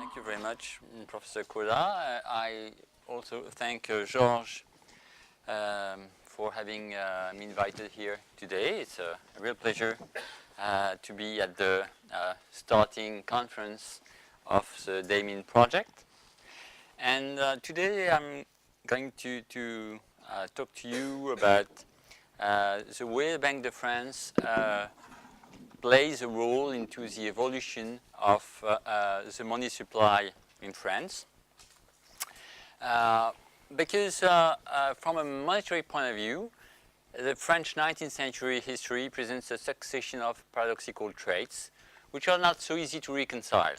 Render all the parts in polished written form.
Thank you very much, Professor Koda. I also thank Georges for having me invited here today. It's a real pleasure to be at the starting conference of the damin project. And today I'm going to talk to you about the way the Banque de France plays a role into the evolution of the money supply in France. Because from a monetary point of view, the French 19th century history presents a succession of paradoxical traits which are not so easy to reconcile.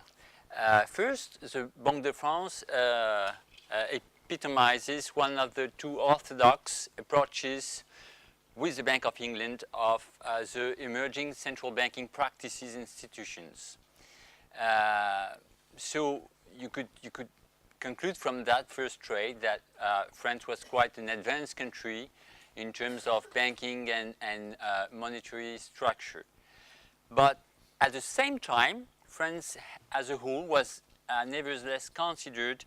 First, the Banque de France epitomizes one of the two orthodox approaches with the Bank of England of the emerging central banking practices institutions. So you could conclude from that first trait that France was quite an advanced country in terms of banking and monetary structure. But at the same time, France as a whole was nevertheless considered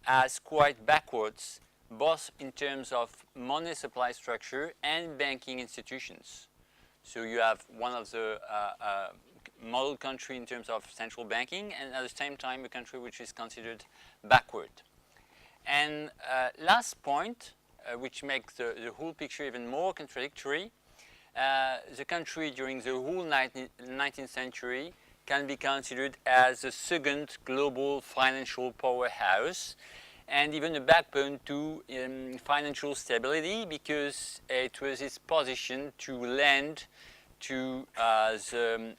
as quite backwards, both in terms of money supply structure and banking institutions. So you have one of the model country in terms of central banking, and at the same time a country which is considered backward. And last point, which makes the whole picture even more contradictory, the country during the whole 19th century can be considered as the second global financial powerhouse, and even a backbone to financial stability, because it was its position to lend to the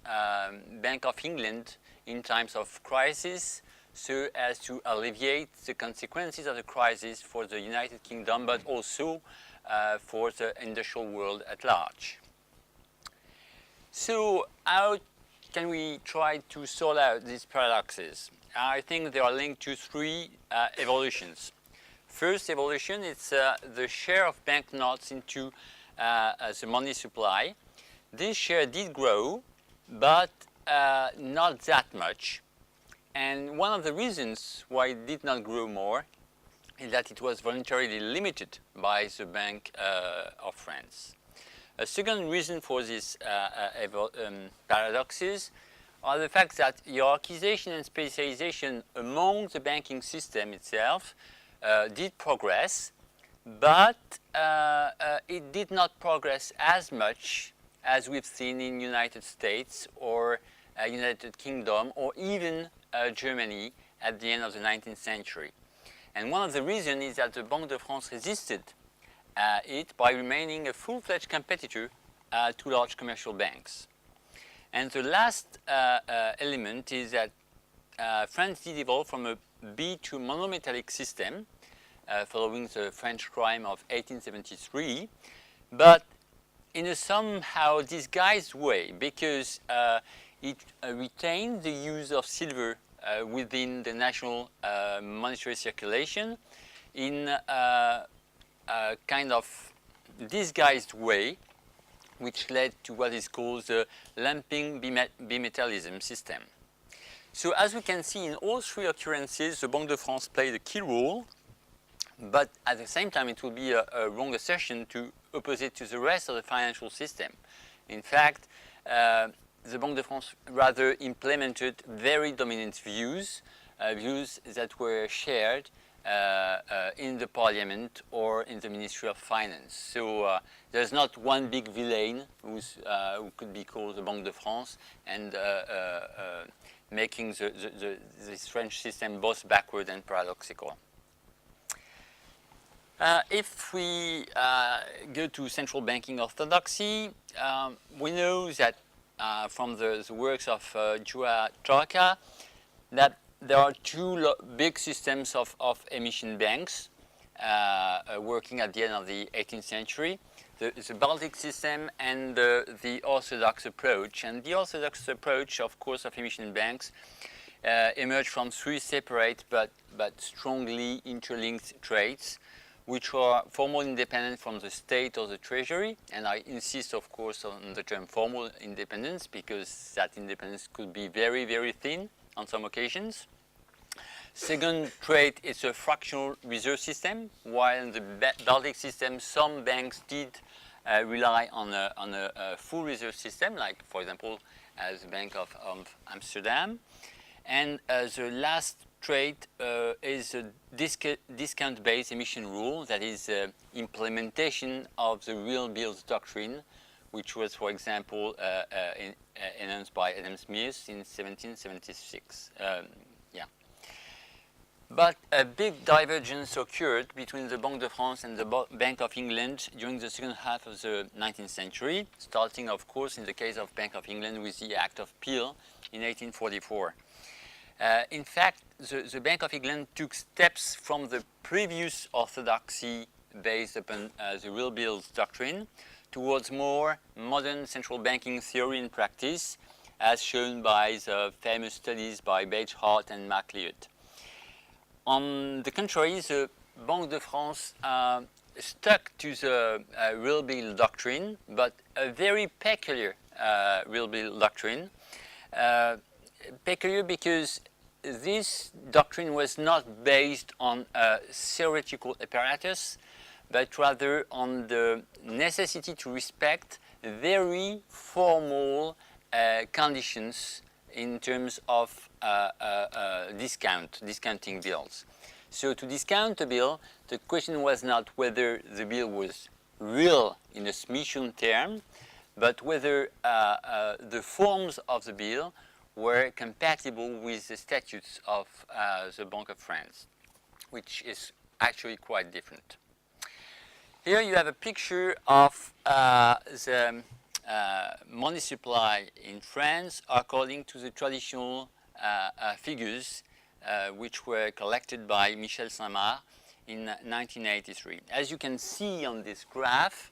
Bank of England in times of crisis, so as to alleviate the consequences of the crisis for the United Kingdom, but also for the industrial world at large. So how can we try to sort out these paradoxes? I think they are linked to three evolutions. First evolution is the share of banknotes into the money supply. This share did grow, but not that much. And one of the reasons why it did not grow more is that it was voluntarily limited by the Bank of France. A second reason for these paradoxes are the fact that hierarchization and specialization among the banking system itself did progress, but it did not progress as much as we've seen in United States or United Kingdom or even Germany at the end of the 19th century. And one of the reasons is that the Banque de France resisted it by remaining a full-fledged competitor to large commercial banks. And the last element is that France did evolve from a bead to monometallic system following the French crime of 1873, but in a somehow disguised way, because it retained the use of silver within the national monetary circulation in a kind of disguised way, which led to what is called the lumping bimetallism system. So as we can see in all three occurrences, the Banque de France played a key role, but at the same time it would be a wrong assertion to oppose it to the rest of the financial system. In fact, the Banque de France rather implemented very dominant views that were shared in the parliament or in the Ministry of Finance. So there's not one big villain who could be called the Banque de France and making this French system both backward and paradoxical. If we go to central banking orthodoxy, we know that from the works of Joa Traka that there are two big systems of emission banks working at the end of the 18th century. The Baltic system and the orthodox approach. And the orthodox approach, of course, of emission banks emerged from three separate but strongly interlinked traits, which are formal independence from the state or the treasury. And I insist, of course, on the term formal independence, because that independence could be very, very thin on some occasions. Second trait is a fractional reserve system, while in the Baltic system some banks did rely on a full reserve system, like for example as the Bank of Amsterdam. And the last trait is a discount-based emission rule, that is implementation of the real bills doctrine, which was, for example, announced by Adam Smith in 1776. But a big divergence occurred between the Banque de France and the Bank of England during the second half of the 19th century, starting, of course, in the case of Bank of England with the Act of Peel in 1844. In fact, the Bank of England took steps from the previous orthodoxy based upon the real bills doctrine towards more modern central banking theory and practice, as shown by the famous studies by Bagehart and MacLeod. On the contrary, the Banque de France stuck to the real bill doctrine, but a very peculiar real bill doctrine. Peculiar because this doctrine was not based on a theoretical apparatus, but rather on the necessity to respect very formal conditions in terms of discounting bills. So to discount a bill, the question was not whether the bill was real in a Smithian term, but whether the forms of the bill were compatible with the statutes of the Bank of France, which is actually quite different. Here you have a picture of the money supply in France according to the traditional figures which were collected by Michel Saint-Mars in 1983. As you can see on this graph,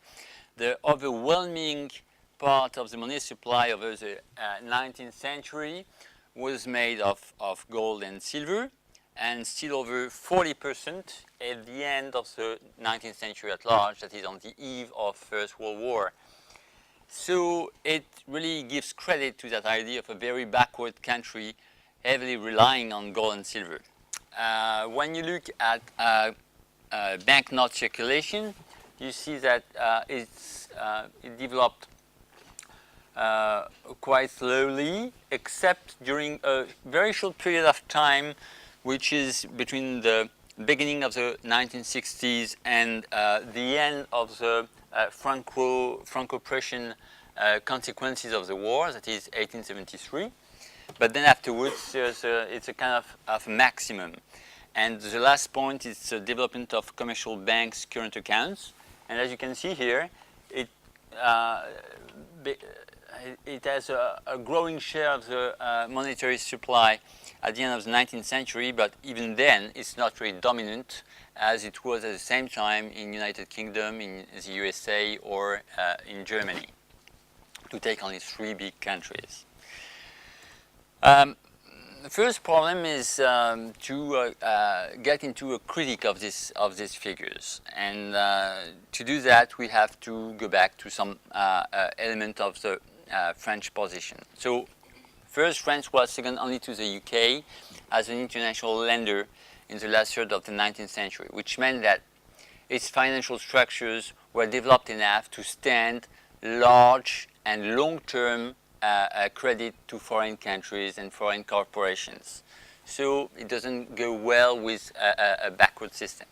the overwhelming part of the money supply over the 19th century was made of gold and silver, and still over 40% at the end of the 19th century at large, that is on the eve of First World War. So it really gives credit to that idea of a very backward country heavily relying on gold and silver. When you look at banknote circulation, you see that it developed quite slowly, except during a very short period of time, which is between the beginning of the 1960s and the end of the Franco-Prussian consequences of the war, that is 1873. But then afterwards, it's a kind of maximum. And the last point is the development of commercial banks' current accounts. And as you can see here, it has a growing share of the monetary supply at the end of the 19th century, but even then it's not really dominant as it was at the same time in United Kingdom, in the USA, or in Germany, to take only three big countries. The first problem is to get into a critique of these figures, and to do that we have to go back to some element of the French position. So first, France was second only to the UK as an international lender in the last third of the 19th century, which meant that its financial structures were developed enough to stand large and long-term credit to foreign countries and foreign corporations. So it doesn't go well with a backward system.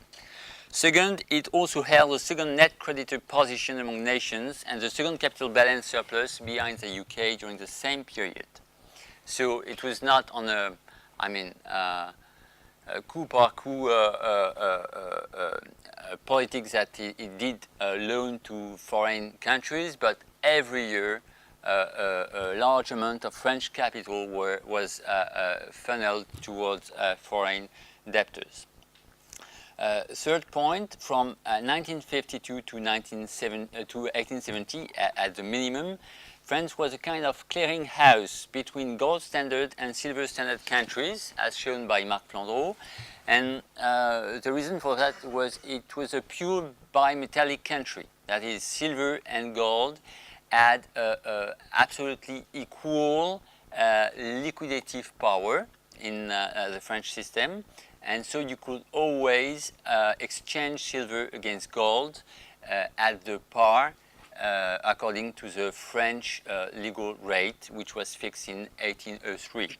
Second, it also held the second net creditor position among nations and the second capital balance surplus behind the UK during the same period. So it was not on a coup par coup politics that it did loan to foreign countries, but every year a large amount of French capital was funneled towards foreign debtors. Third point, from 1952 to 1870, at the minimum, France was a kind of clearinghouse between gold standard and silver standard countries, as shown by Marc Flandreau. And the reason for that was it was a pure bimetallic country. That is, silver and gold had absolutely equal liquidative power, in the French system, and so you could always exchange silver against gold at the par according to the French legal rate, which was fixed in 1803.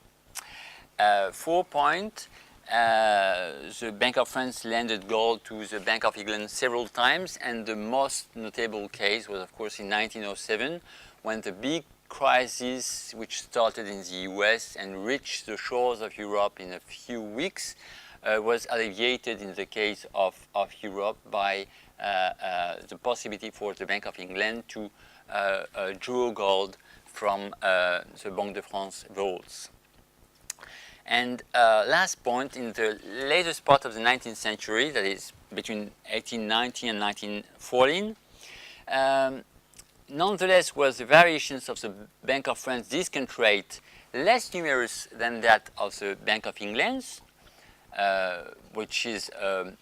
4 point, the Bank of France lended gold to the Bank of England several times, and the most notable case was, of course, in 1907, when the big crisis which started in the US and reached the shores of Europe in a few weeks was alleviated in the case of Europe by the possibility for the Bank of England to draw gold from the Banque de France vaults. And last point, in the latest part of the 19th century, that is between 1890 and 1914, nonetheless was the variations of the Bank of France discount rate less numerous than that of the Bank of England's, which is an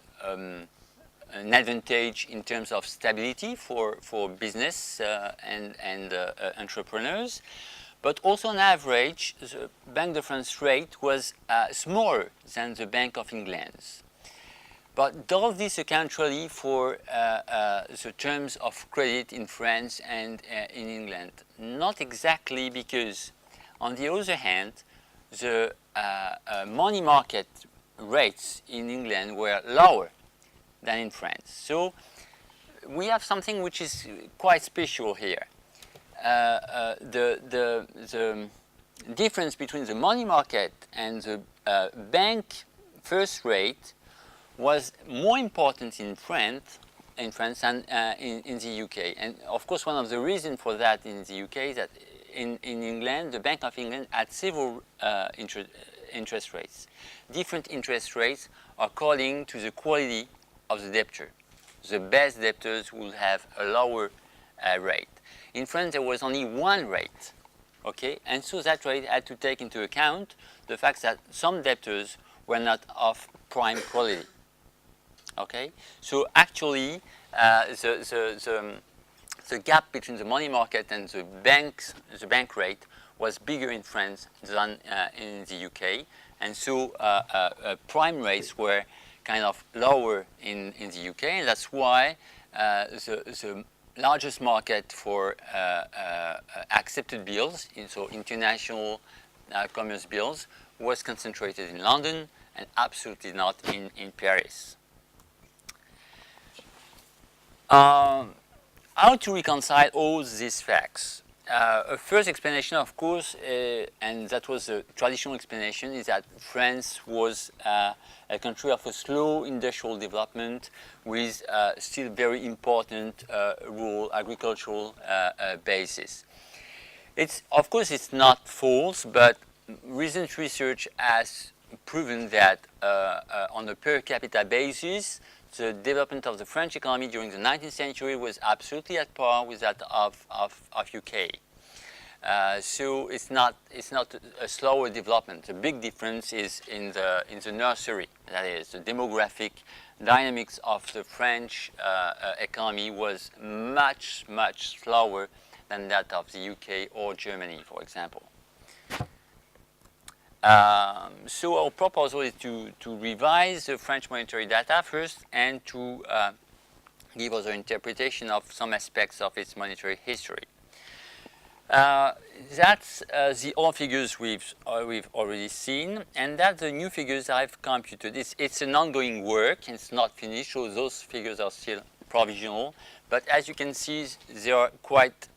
advantage in terms of stability for business and entrepreneurs. But also on average, the Bank de France rate was smaller than the Bank of England's. But does this account really for the terms of credit in France and in England? Not exactly, because on the other hand, the money market rates in England were lower than in France. So we have something which is quite special here. The difference between the money market and the bank first rate was more important in France than in the UK. And of course, one of the reasons for that in the UK is that in England, the Bank of England had several interest rates. Different interest rates according to the quality of the debtor. The best debtors will have a lower rate. In France, there was only one rate, okay? And so that rate had to take into account the fact that some debtors were not of prime quality, okay? So actually, the gap between the money market and the bank rate was bigger in France than in the UK, and so prime rates were kind of lower in the UK, and that's why the largest market for accepted bills, so international commerce bills, was concentrated in London and absolutely not in Paris. How to reconcile all these facts? A first explanation, of course, and that was a traditional explanation, is that France was a country of a slow industrial development with still very important rural agricultural basis. Of course, it's not false, but recent research has proven that on a per capita basis, the development of the French economy during the 19th century was absolutely at par with that of UK. So it's not a slower development. The big difference is in the nursery. That is, the demographic dynamics of the French economy was much slower than that of the UK or Germany, for example. So our proposal is to revise the French monetary data first and to give us an interpretation of some aspects of its monetary history. That's the old figures we've already seen, and that's the new figures I've computed. It's an ongoing work, it's not finished, so those figures are still provisional, but as you can see, they are quite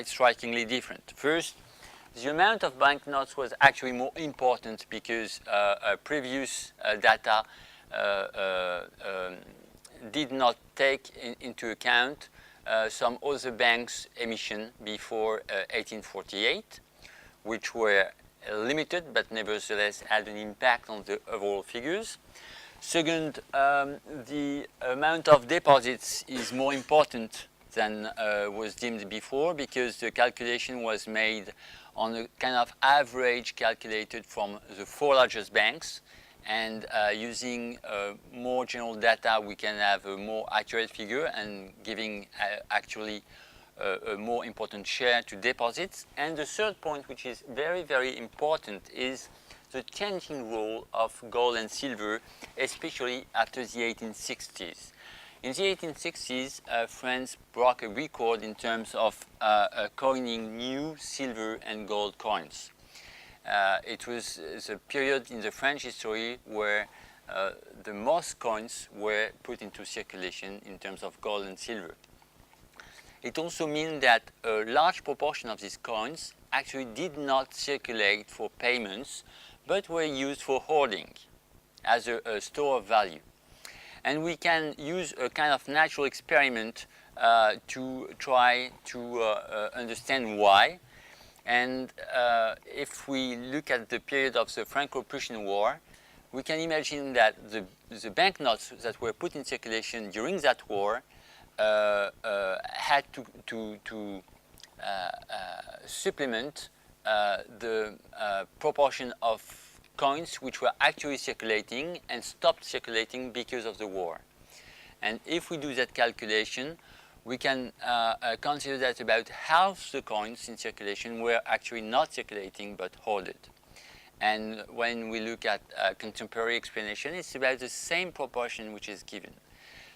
strikingly different. First, the amount of banknotes was actually more important because previous data did not take into account some other banks' emission before 1848, which were limited but nevertheless had an impact on the overall figures. Second, the amount of deposits is more important than was deemed before, because the calculation was made on a kind of average calculated from the 4 largest banks, and using more general data we can have a more accurate figure and giving actually a more important share to deposits. And the third point, which is very important, is the changing role of gold and silver, especially after the 1860s. In the 1860s, France broke a record in terms of coining new silver and gold coins. It was the period in the French history where the most coins were put into circulation in terms of gold and silver. It also means that a large proportion of these coins actually did not circulate for payments, but were used for hoarding as a store of value. And we can use a kind of natural experiment to try to understand why. And if we look at the period of the Franco-Prussian War, we can imagine that the banknotes that were put in circulation during that war had to supplement the proportion of coins which were actually circulating and stopped circulating because of the war. And if we do that calculation, we can consider that about half the coins in circulation were actually not circulating but hoarded. And when we look at contemporary explanation, it's about the same proportion which is given.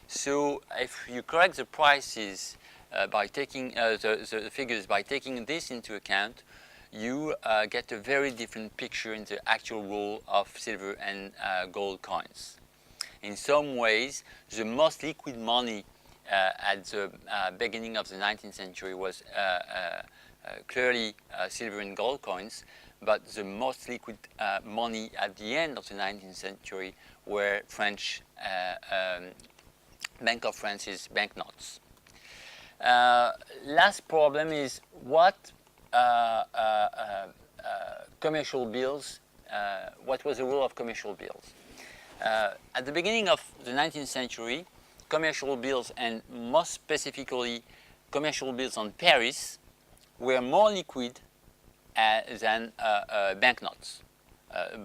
So if you correct the prices by taking the figures by taking this into account, you get a very different picture in the actual role of silver and gold coins. In some ways, the most liquid money at the beginning of the 19th century was clearly silver and gold coins, but the most liquid money at the end of the 19th century were French Bank of France's banknotes. Last problem is what commercial bills, what was the role of commercial bills? At the beginning of the 19th century, commercial bills, and most specifically commercial bills on Paris, were more liquid than banknotes.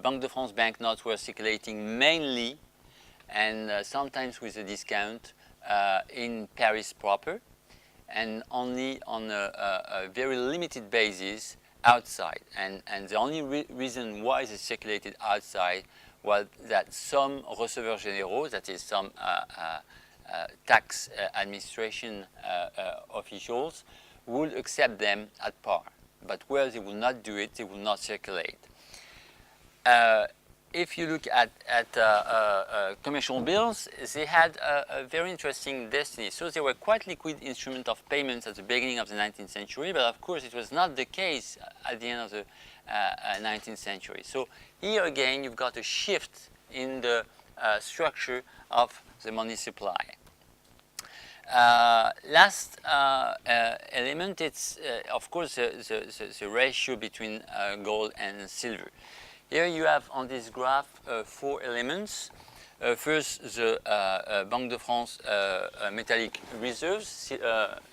Banque de France banknotes were circulating mainly and sometimes with a discount in Paris proper, and only on a very limited basis outside. And the only reason why they circulated outside was that some receveurs généraux, that is some tax administration officials, would accept them at par. But where they will not do it, they will not circulate. If you look at commercial bills, they had a very interesting destiny. So they were quite liquid instrument of payments at the beginning of the 19th century, but of course it was not the case at the end of the 19th century. So here again, you've got a shift in the structure of the money supply. Last element, it's of course the ratio between gold and silver. Here you have on this graph 4 elements. First, the Banque de France metallic reserves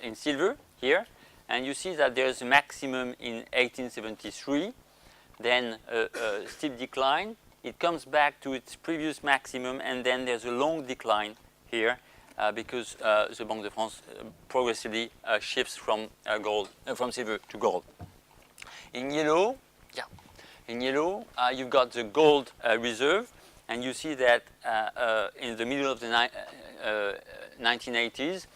in silver here, and you see that there's a maximum in 1873, then a steep decline. It comes back to its previous maximum, and then there's a long decline here because the Banque de France progressively shifts from silver to gold. In yellow, you've got the gold reserve, and you see that in the middle of the 1980s,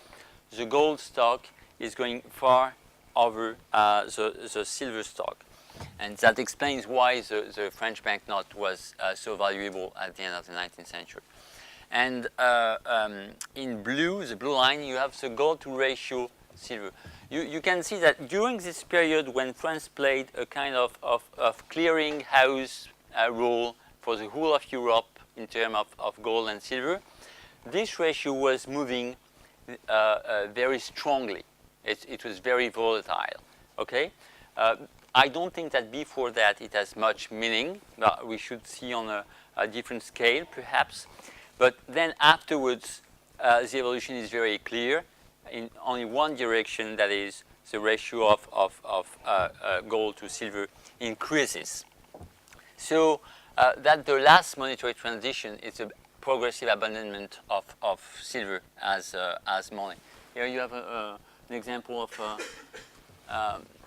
the gold stock is going far over the silver stock. And that explains why the French banknote was so valuable at the end of the 19th century. And in blue, the blue line, you have the gold to ratio silver. You can see that during this period when France played a kind of clearing house role for the whole of Europe in terms of gold and silver, this ratio was moving very strongly. It was very volatile. Okay? I don't think that before that it has much meaning, but we should see on a different scale perhaps. But then afterwards, the evolution is very clear in only one direction, that is the ratio of gold to silver increases. So that the last monetary transition is a progressive abandonment of silver as money. Here you have an example of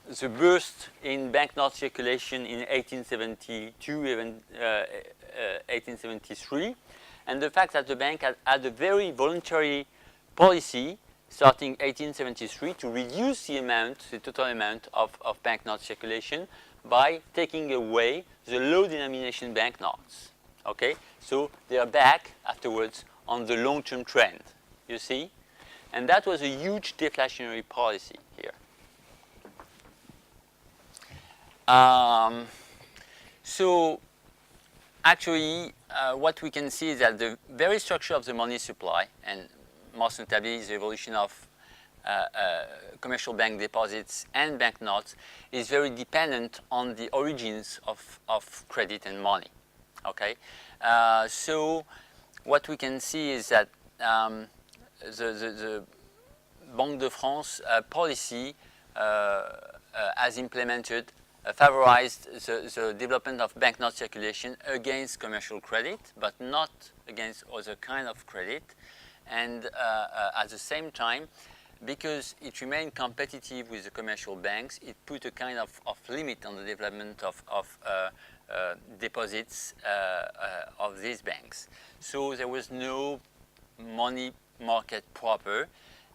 the burst in banknote circulation in 1872, even 1873, and the fact that the bank had a very voluntary policy starting 1873 to reduce the total amount of banknote circulation by taking away the low denomination banknotes. Okay, so they are back afterwards on the long-term trend, you see? And that was a huge deflationary policy here. So actually, what we can see is that the very structure of the money supply, and most notably the evolution of commercial bank deposits and banknotes, is very dependent on the origins of credit and money. Okay, so what we can see is that the Banque de France policy as implemented favorized the development of banknote circulation against commercial credit, but not against other kind of credit. And at the same time, because it remained competitive with the commercial banks, it put a kind of limit on the development of deposits of these banks. So there was no money market proper.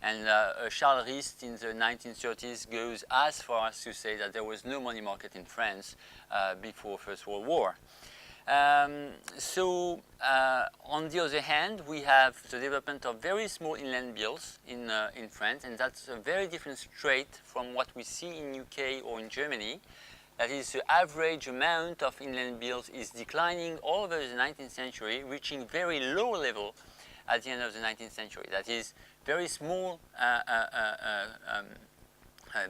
And Charles Rist in the 1930s goes as far as to say that there was no money market in France before First World War. So on the other hand, we have the development of very small inland bills in France, and that's a very different trait from what we see in UK or in Germany. That is, the average amount of inland bills is declining all over the 19th century, reaching very low level at the end of the 19th century. That is, very small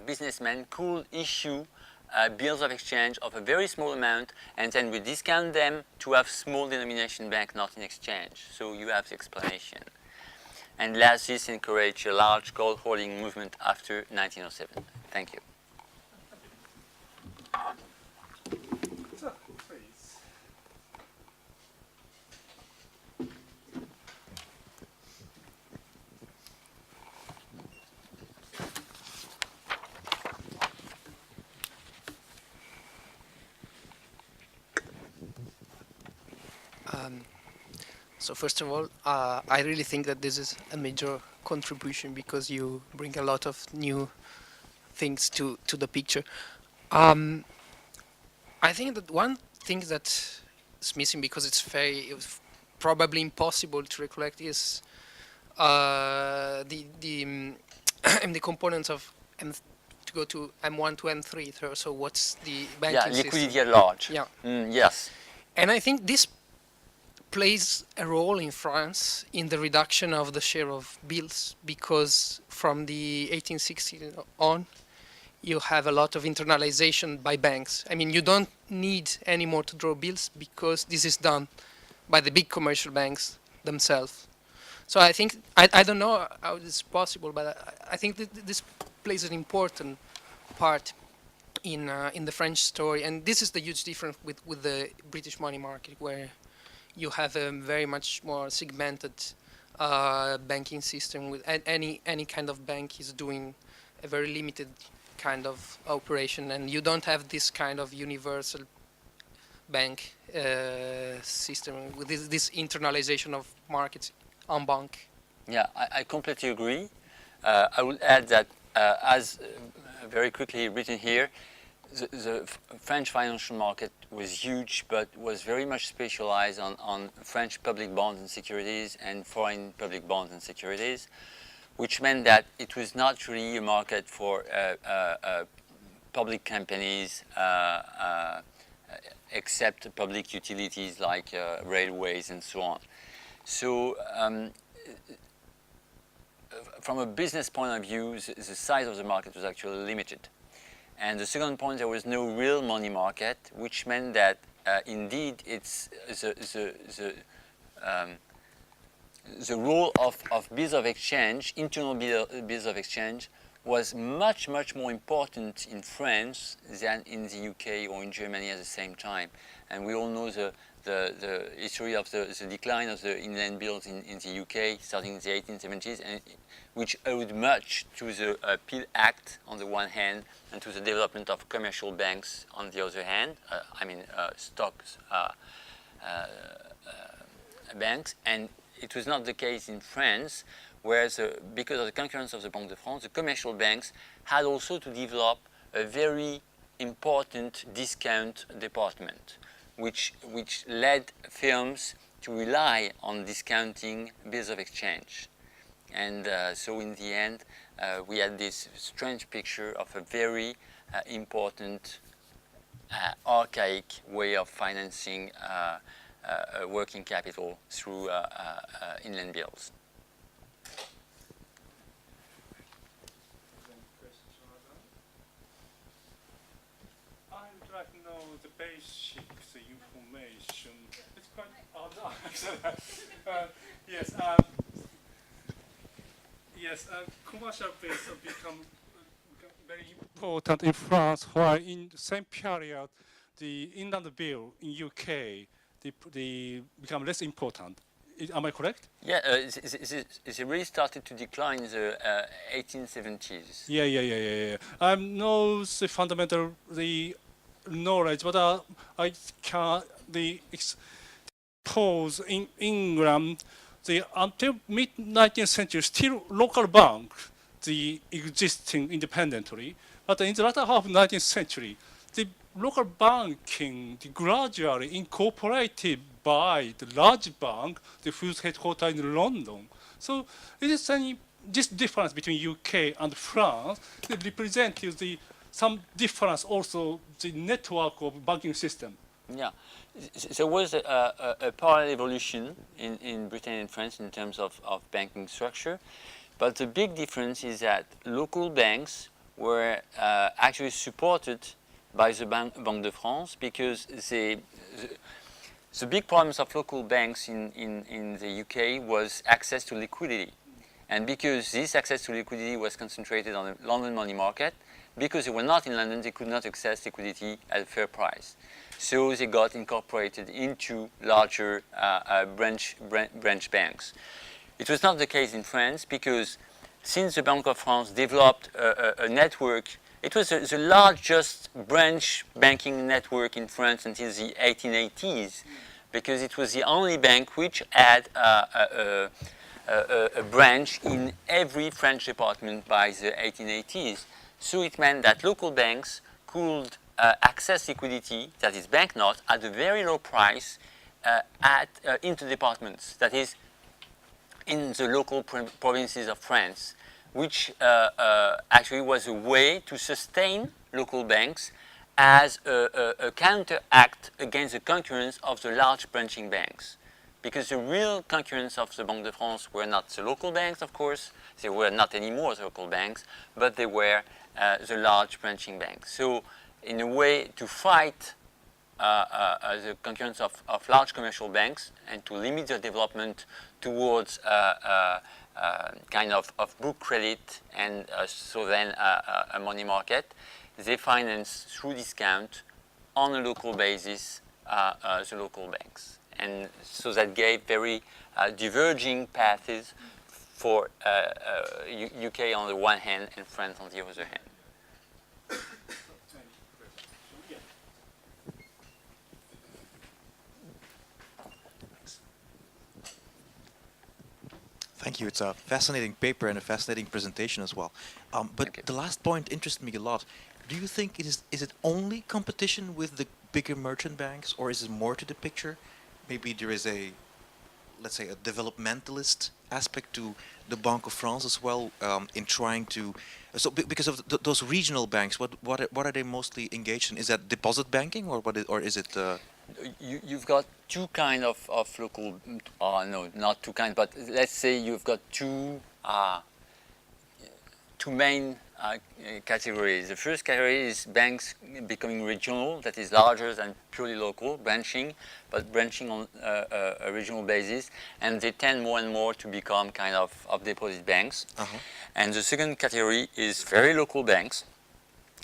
businessmen could issue bills of exchange of a very small amount, and then we discount them to have small denomination banknotes in exchange. So you have the explanation. And last, this encouraged a large gold hoarding movement after 1907. Thank you. So first of all, I really think that this is a major contribution because you bring a lot of new things to the picture. I think that one thing that is missing, because it's probably impossible to recollect, is the components of to go to M1 to M3. So what's the banking system? Liquidity at large. Yeah. Yes. And I think this plays a role in France in the reduction of the share of bills, because from the 1860s on, you have a lot of internalization by banks. I mean, you don't need anymore to draw bills because this is done by the big commercial banks themselves. So I think, I don't know how this is possible, but I think that this plays an important part in the French story. And this is the huge difference with the British money market, where you have a very much more segmented banking system, with any kind of bank is doing a very limited kind of operation, and you don't have this kind of universal bank system with this internalization of markets en banque. Yeah, I completely agree. I would add that as very quickly written here, the French financial market was huge, but was very much specialized on French public bonds and securities and foreign public bonds and securities, which meant that it was not really a market for public companies except public utilities like railways and so on. So from a business point of view, the size of the market was actually limited. And the second point, there was no real money market, which meant that indeed it's the role of bills of exchange, internal bills of exchange, was much more important in France than in the UK or in Germany at the same time. And we all know the history of the decline of the inland bills in the UK starting in the 1870s, and which owed much to the Peel Act on the one hand and to the development of commercial banks on the other hand, stocks banks. And it was not the case in France, where because of the concurrence of the Banque de France, the commercial banks had also to develop a very important discount department, which led firms to rely on discounting bills of exchange. And so in the end, we had this strange picture of a very important archaic way of financing working capital through inland bills. I would like to know the basics information. It's quite yes. Commercial banks have become very important in France, while in the same period, the inland bill in UK they become less important. Am I correct? Yeah, it really started to decline in the 1870s. Yeah. I know the fundamental knowledge, but I can expose in England until mid 19th century still local bank the existing independently, but in the latter half of 19th century the local banking gradually incorporated by the large bank, whose headquarters in London. So it is this difference between UK and France that represents some difference also the network of banking system. Yeah, there was a parallel evolution in Britain and France in terms of banking structure, but the big difference is that local banks were actually supported by the Banque de France, because the big problems of local banks in the UK was access to liquidity. And because this access to liquidity was concentrated on the London money market, because they were not in London, they could not access liquidity at a fair price. So they got incorporated into larger branch banks. It was not the case in France, because since the Banque of France developed a network, it was the largest branch banking network in France until the 1880s, because it was the only bank which had a branch in every French department by the 1880s. So it meant that local banks could access liquidity, that is banknotes, at a very low price into departments, that is, in the local provinces of France, which actually was a way to sustain local banks as a counteract against the concurrence of the large branching banks. Because the real concurrence of the Banque de France were not the local banks, of course, they were not anymore the local banks, but they were the large branching banks. So in a way to fight the concurrence of large commercial banks and to limit their development towards kind of book credit and so then a money market, they finance through discount on a local basis the local banks. And so that gave very diverging paths for UK on the one hand and France on the other hand. Thank you. It's a fascinating paper and a fascinating presentation as well. But the last point interested me a lot. Do you think is it only competition with the bigger merchant banks, or is it more to the picture? Maybe there is let's say, a developmentalist aspect to the Banque of France as well, in trying to. So because of those regional banks, what are they mostly engaged in? Is that deposit banking, or or is it? You've got two kind of local, no, not two kinds, but let's say you've got two main categories. The first category is banks becoming regional, that is larger than purely local, branching, but branching on a regional basis, and they tend more and more to become kind of deposit banks. And the second category is very local banks,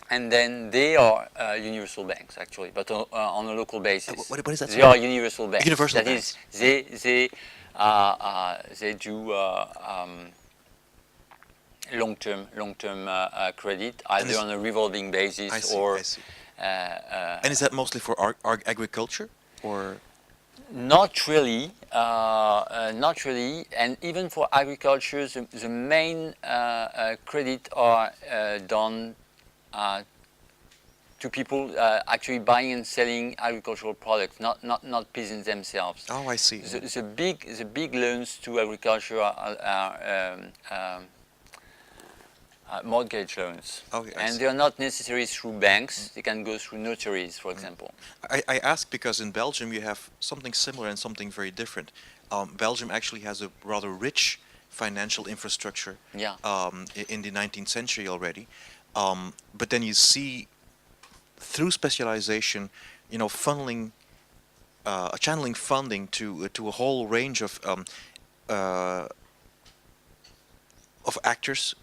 and then they are universal banks actually, but on a local basis. What is that? They are universal banks. Universal That banks. is, they do long-term credit, either on a revolving basis I see, or. I see. And is that mostly for agriculture, or? Not really, not really, and even for agriculture, the main credit are done to people actually buying and selling agricultural products, not peasants themselves. Oh, I see. The big loans to agriculture are mortgage loans, Okay, I and see. they are not necessarily through banks. They can go through notaries, for example. I ask because in Belgium you have something similar and something very different. Belgium actually has a rather rich financial infrastructure Yeah. in the 19th century already. But then you see through specialization, funneling, channeling funding to a whole range of actors,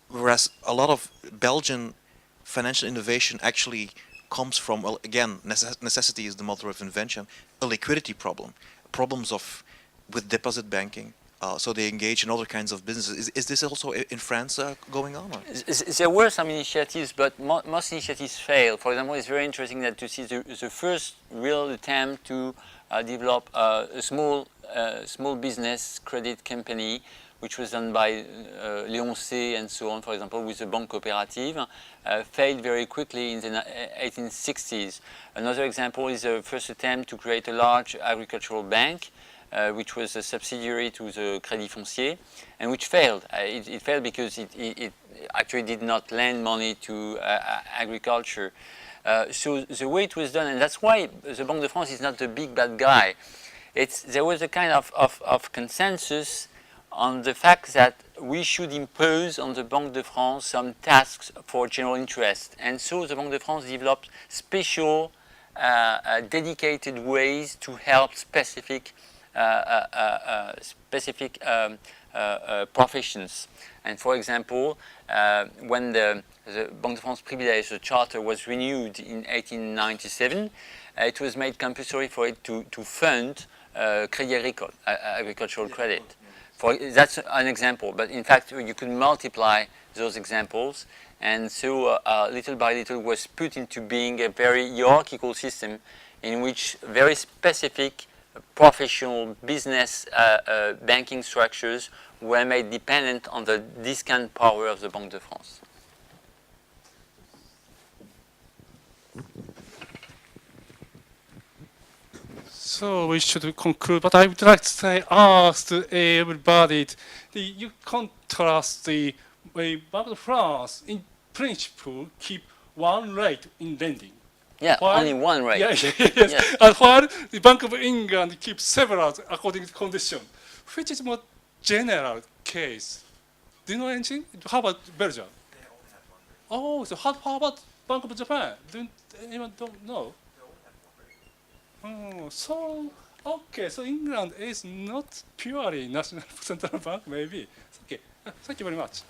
whereas a lot of Belgian financial innovation actually comes from, well, again, necessity is the mother of invention, a liquidity problem, problems with deposit banking. So they engage in other kinds of businesses. Is this also in France going on? Or? There were some initiatives, but most initiatives failed. For example, it's very interesting that to see the first real attempt to develop a small business credit company, which was done by Léon C. and so on, for example, with the Banque Coopérative, failed very quickly in the 1860s. Another example is the first attempt to create a large agricultural bank, which was a subsidiary to the Crédit Foncier, and which failed. It failed because it actually did not lend money to agriculture. So the way it was done, and that's why the Banque de France is not the big bad guy. There was a kind of consensus on the fact that we should impose on the Banque de France some tasks for general interest. And so the Banque de France developed special, dedicated ways to help specific professions. And for example, when the Banque de France Privilège, the charter, was renewed in 1897, it was made compulsory for it to fund Crédit Agricole, agricultural credit. That's an example, but in fact you could multiply those examples, and so little by little was put into being a very hierarchical system in which very specific professional business banking structures were made dependent on the discount power of the Banque de France. So we should conclude, but I would like to say, ask everybody, you contrast the way Banque de France, in principle, keep one rate in lending. Yeah, While, only one rate. Yeah, yes. Yes. And while the Bank of England keeps several according to condition, which is more general case. Do you know anything? How about Belgium? They only have one rate. Oh, so how about Bank of Japan? Anyone don't know? Oh, so okay, so England is not purely national central bank, maybe. Okay, thank you very much.